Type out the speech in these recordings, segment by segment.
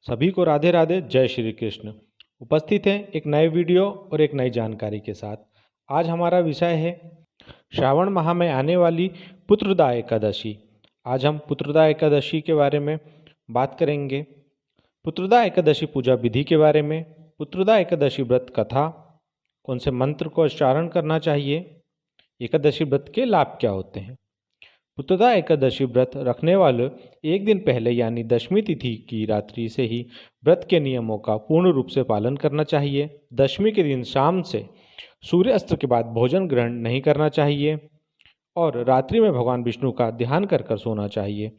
सभी को राधे राधे, जय श्री कृष्ण। उपस्थित हैं एक नए वीडियो और एक नई जानकारी के साथ। आज हमारा विषय है श्रावण माह में आने वाली पुत्रदा एकादशी। आज हम पुत्रदा एकादशी के बारे में बात करेंगे। पुत्रदा एकादशी पूजा विधि के बारे में, पुत्रदा एकादशी व्रत कथा, कौन से मंत्र को उच्चारण करना चाहिए, एकादशी व्रत के लाभ क्या होते हैं। पुत्रदा एकादशी व्रत रखने वाले एक दिन पहले यानी दशमी तिथि की रात्रि से ही व्रत के नियमों का पूर्ण रूप से पालन करना चाहिए। दशमी के दिन शाम से सूर्यास्त के बाद भोजन ग्रहण नहीं करना चाहिए और रात्रि में भगवान विष्णु का ध्यान कर कर सोना चाहिए।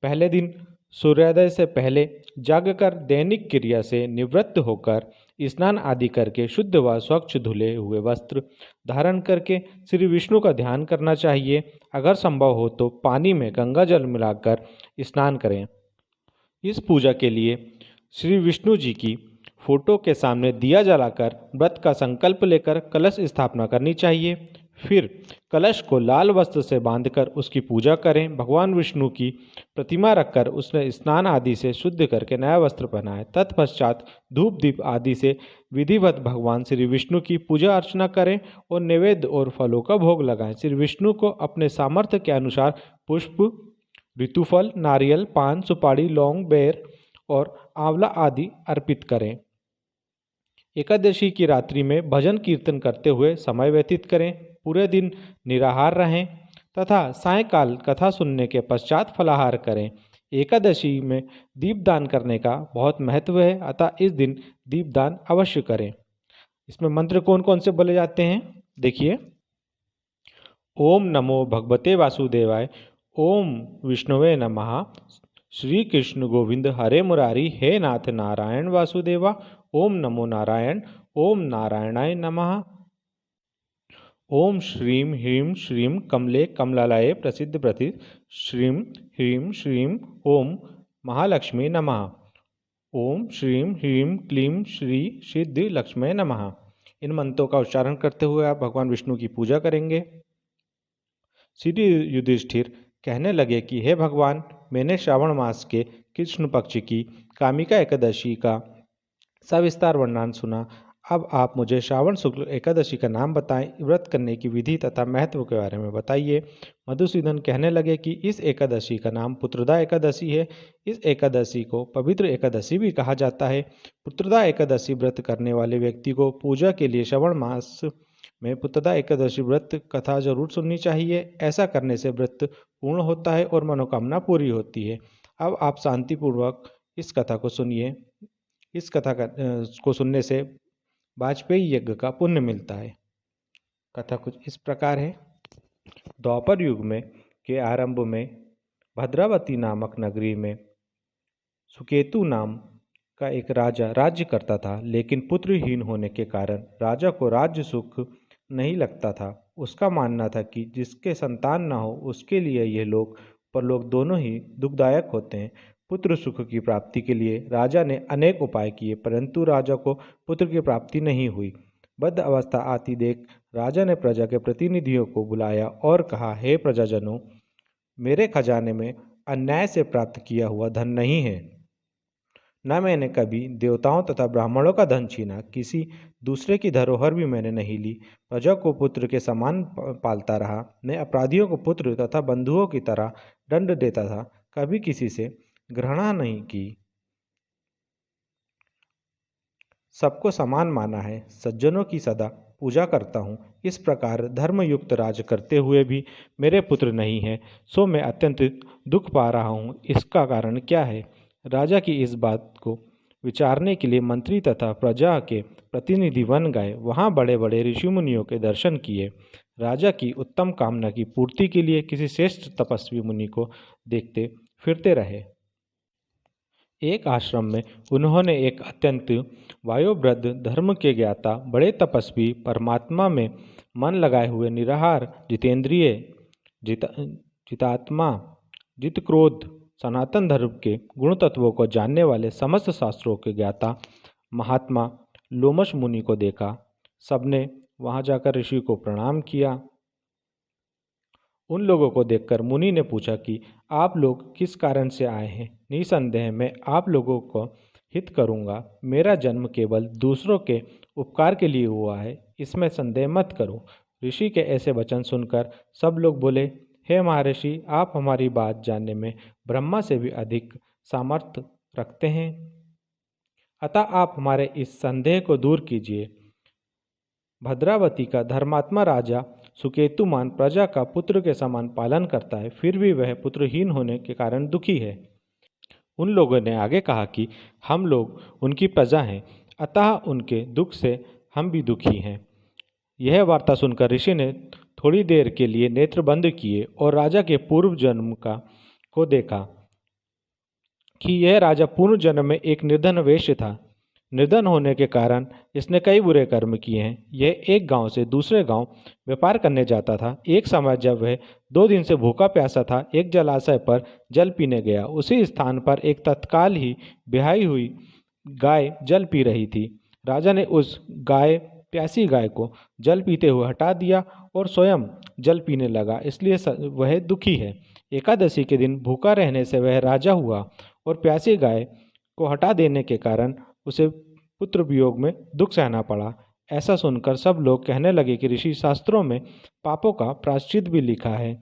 पहले दिन सूर्योदय से पहले जागकर दैनिक क्रिया से निवृत्त होकर स्नान आदि करके शुद्ध व स्वच्छ धुले हुए वस्त्र धारण करके श्री विष्णु का ध्यान करना चाहिए। अगर संभव हो तो पानी में गंगा जल मिलाकर स्नान करें। इस पूजा के लिए श्री विष्णु जी की फोटो के सामने दिया जलाकर व्रत का संकल्प लेकर कलश स्थापना करनी चाहिए। फिर कलश को लाल वस्त्र से बांधकर उसकी पूजा करें। भगवान विष्णु की प्रतिमा रखकर उसने स्नान आदि से शुद्ध करके नया वस्त्र पहनाए। तत्पश्चात धूप दीप आदि से विधिवत भगवान श्री विष्णु की पूजा अर्चना करें और नैवेद्य और फलों का भोग लगाएं। श्री विष्णु को अपने सामर्थ्य के अनुसार पुष्प, ऋतुफल, नारियल, पान, सुपारी, लौंग, बेर और आंवला आदि अर्पित करें। एकादशी की रात्रि में भजन कीर्तन करते हुए समय व्यतीत करें। पूरे दिन निराहार रहें तथा सायंकाल कथा सुनने के पश्चात फलाहार करें। एकादशी में दीपदान करने का बहुत महत्व है, अतः इस दिन दीपदान अवश्य करें। इसमें मंत्र कौन कौन से बोले जाते हैं देखिए। ओम नमो भगवते वासुदेवाय, ओम विष्णुवे नमः, श्री कृष्ण गोविंद हरे मुरारी, हे नाथ नारायण वासुदेवा, ओम नमो नारायण, ओम नारायणाय नमः। ओम श्रीम ह्रीम श्रीम कमले कमलालये प्रसिद्ध प्रसिद्ध, श्रीम ह्रीम श्रीम ओम महालक्ष्मी नमः। ओम श्रीम ह्रीम क्लीम श्री सिद्धि लक्ष्मी नमः। इन मंत्रों का उच्चारण करते हुए आप भगवान विष्णु की पूजा करेंगे। श्री युधिष्ठिर कहने लगे कि हे भगवान, मैंने श्रावण मास के कृष्ण पक्ष की कामिका एकादशी का सविस्तार वर्णन सुना। अब आप मुझे श्रावण शुक्ल एकादशी का नाम बताएं, व्रत करने की विधि तथा महत्व के बारे में बताइए। मधुसूदन कहने लगे कि इस एकादशी का नाम पुत्रदा एकादशी है। इस एकादशी को पवित्र एकादशी भी कहा जाता है। पुत्रदा एकादशी व्रत करने वाले व्यक्ति को पूजा के लिए श्रावण मास में पुत्रदा एकादशी व्रत कथा जरूर सुननी चाहिए। ऐसा करने से व्रत पूर्ण होता है और मनोकामना पूरी होती है। अब आप शांतिपूर्वक इस कथा को सुनिए। इस कथा को सुनने से वाजपेयी यज्ञ का पुण्य मिलता है। कथा कुछ इस प्रकार है। द्वापर युग में के आरंभ में भद्रावती नामक नगरी में सुकेतु नाम का एक राजा राज्य करता था, लेकिन पुत्रहीन होने के कारण राजा को राज्य सुख नहीं लगता था। उसका मानना था कि जिसके संतान न हो उसके लिए यह लोक परलोक दोनों ही दुखदायक होते हैं। पुत्र सुख की प्राप्ति के लिए राजा ने अनेक उपाय किए, परंतु राजा को पुत्र की प्राप्ति नहीं हुई। बद्ध अवस्था आती देख राजा ने प्रजा के प्रतिनिधियों को बुलाया और कहा, हे प्रजाजनों, मेरे खजाने में अन्याय से प्राप्त किया हुआ धन नहीं है। न मैंने कभी देवताओं तथा ब्राह्मणों का धन छीना, किसी दूसरे की धरोहर भी मैंने नहीं ली। प्रजा को पुत्र के समान पालता रहा। मैं अपराधियों को पुत्र तथा बंधुओं की तरह दंड देता था, कभी किसी से घृणा नहीं की। सबको समान माना है। सज्जनों की सदा पूजा करता हूँ। इस प्रकार धर्मयुक्त राज करते हुए भी मेरे पुत्र नहीं है, सो मैं अत्यंत दुख पा रहा हूँ। इसका कारण क्या है? राजा की इस बात को विचारने के लिए मंत्री तथा प्रजा के प्रतिनिधि वन गए। वहाँ बड़े बड़े ऋषि मुनियों के दर्शन किए। राजा की उत्तम कामना की पूर्ति के लिए किसी श्रेष्ठ तपस्वी मुनि को देखते फिरते रहे। एक आश्रम में उन्होंने एक अत्यंत वयोवृद्ध धर्म के ज्ञाता, बड़े तपस्वी, परमात्मा में मन लगाए हुए, निराहार, जितेंद्रिय, जितात्मा, जितक्रोध, सनातन धर्म के गुण तत्वों को जानने वाले, समस्त शास्त्रों के ज्ञाता महात्मा लोमश मुनि को देखा। सबने वहां जाकर ऋषि को प्रणाम किया। उन लोगों को देखकर मुनि ने पूछा कि आप लोग किस कारण से आए हैं। निसंदेह मैं आप लोगों को हित करूँगा। मेरा जन्म केवल दूसरों के उपकार के लिए हुआ है, इसमें संदेह मत करो। ऋषि के ऐसे वचन सुनकर सब लोग बोले, हे महर्षि, आप हमारी बात जानने में ब्रह्मा से भी अधिक सामर्थ्य रखते हैं, अतः आप हमारे इस संदेह को दूर कीजिए। भद्रावती का धर्मात्मा राजा सुकेतुमान प्रजा का पुत्र के समान पालन करता है, फिर भी वह पुत्रहीन होने के कारण दुखी है। उन लोगों ने आगे कहा कि हम लोग उनकी प्रजा हैं, अतः उनके दुख से हम भी दुखी हैं। यह वार्ता सुनकर ऋषि ने थोड़ी देर के लिए नेत्र बंद किए और राजा के पूर्व जन्म को देखा कि यह राजा पूर्व जन्म में एक निर्धन वेश्य था। निर्धन होने के कारण इसने कई बुरे कर्म किए हैं। यह एक गांव से दूसरे गांव व्यापार करने जाता था। एक समय जब वह 2 दिन से भूखा प्यासा था, एक जलाशय पर जल पीने गया। उसी स्थान पर एक तत्काल ही ब्याही हुई गाय जल पी रही थी। राजा ने उस प्यासी गाय को जल पीते हुए हटा दिया और स्वयं जल पीने लगा, इसलिए वह दुखी है। एकादशी के दिन भूखा रहने से वह राजा हुआ और प्यासी गाय को हटा देने के कारण उसे पुत्र वियोग में दुख सहना पड़ा। ऐसा सुनकर सब लोग कहने लगे कि ऋषि शास्त्रों में पापों का प्रायश्चित भी लिखा है,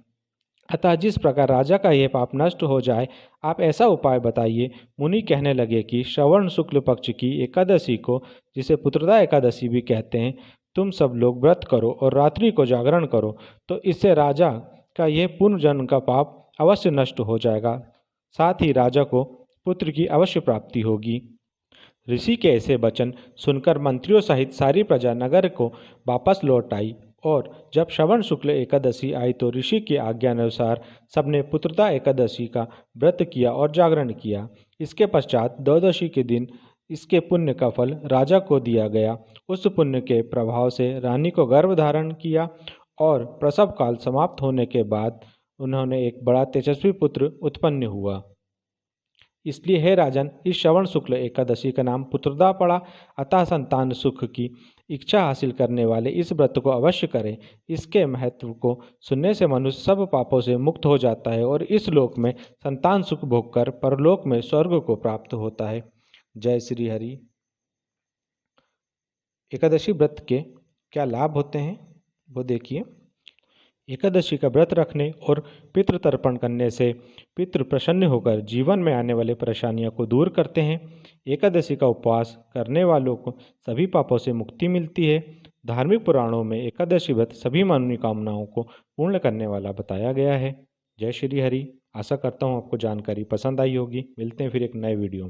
अतः जिस प्रकार राजा का यह पाप नष्ट हो जाए, आप ऐसा उपाय बताइए। मुनि कहने लगे कि श्रवण शुक्ल पक्ष की एकादशी को, जिसे पुत्रदा एकादशी भी कहते हैं, तुम सब लोग व्रत करो और रात्रि को जागरण करो, तो इससे राजा का यह पूर्व जन्म का पाप अवश्य नष्ट हो जाएगा, साथ ही राजा को पुत्र की अवश्य प्राप्ति होगी। ऋषि के ऐसे वचन सुनकर मंत्रियों सहित सारी प्रजा नगर को वापस लौट आई और जब श्रवण शुक्ल एकादशी आई तो ऋषि की आज्ञा अनुसार सबने पुत्रदा एकादशी का व्रत किया और जागरण किया। इसके पश्चात द्वादशी के दिन इसके पुण्य का फल राजा को दिया गया। उस पुण्य के प्रभाव से रानी को गर्भ धारण किया और प्रसव काल समाप्त होने के बाद उन्होंने एक बड़ा तेजस्वी पुत्र उत्पन्न हुआ। इसलिए हे राजन, इस श्रवण शुक्ल एकादशी का नाम पुत्रदा पड़ा। अतः संतान सुख की इच्छा हासिल करने वाले इस व्रत को अवश्य करें। इसके महत्व को सुनने से मनुष्य सब पापों से मुक्त हो जाता है और इस लोक में संतान सुख भोगकर परलोक में स्वर्ग को प्राप्त होता है। जय श्री हरि। एकादशी व्रत के क्या लाभ होते हैं वो देखिए। एकादशी का व्रत रखने और पितृ तर्पण करने से पितृ प्रसन्न होकर जीवन में आने वाले परेशानियों को दूर करते हैं। एकादशी का उपवास करने वालों को सभी पापों से मुक्ति मिलती है। धार्मिक पुराणों में एकादशी व्रत सभी मनोकामनाओं को पूर्ण करने वाला बताया गया है। जय श्री हरि। आशा करता हूँ आपको जानकारी पसंद आई होगी। मिलते हैं फिर एक नए वीडियो में।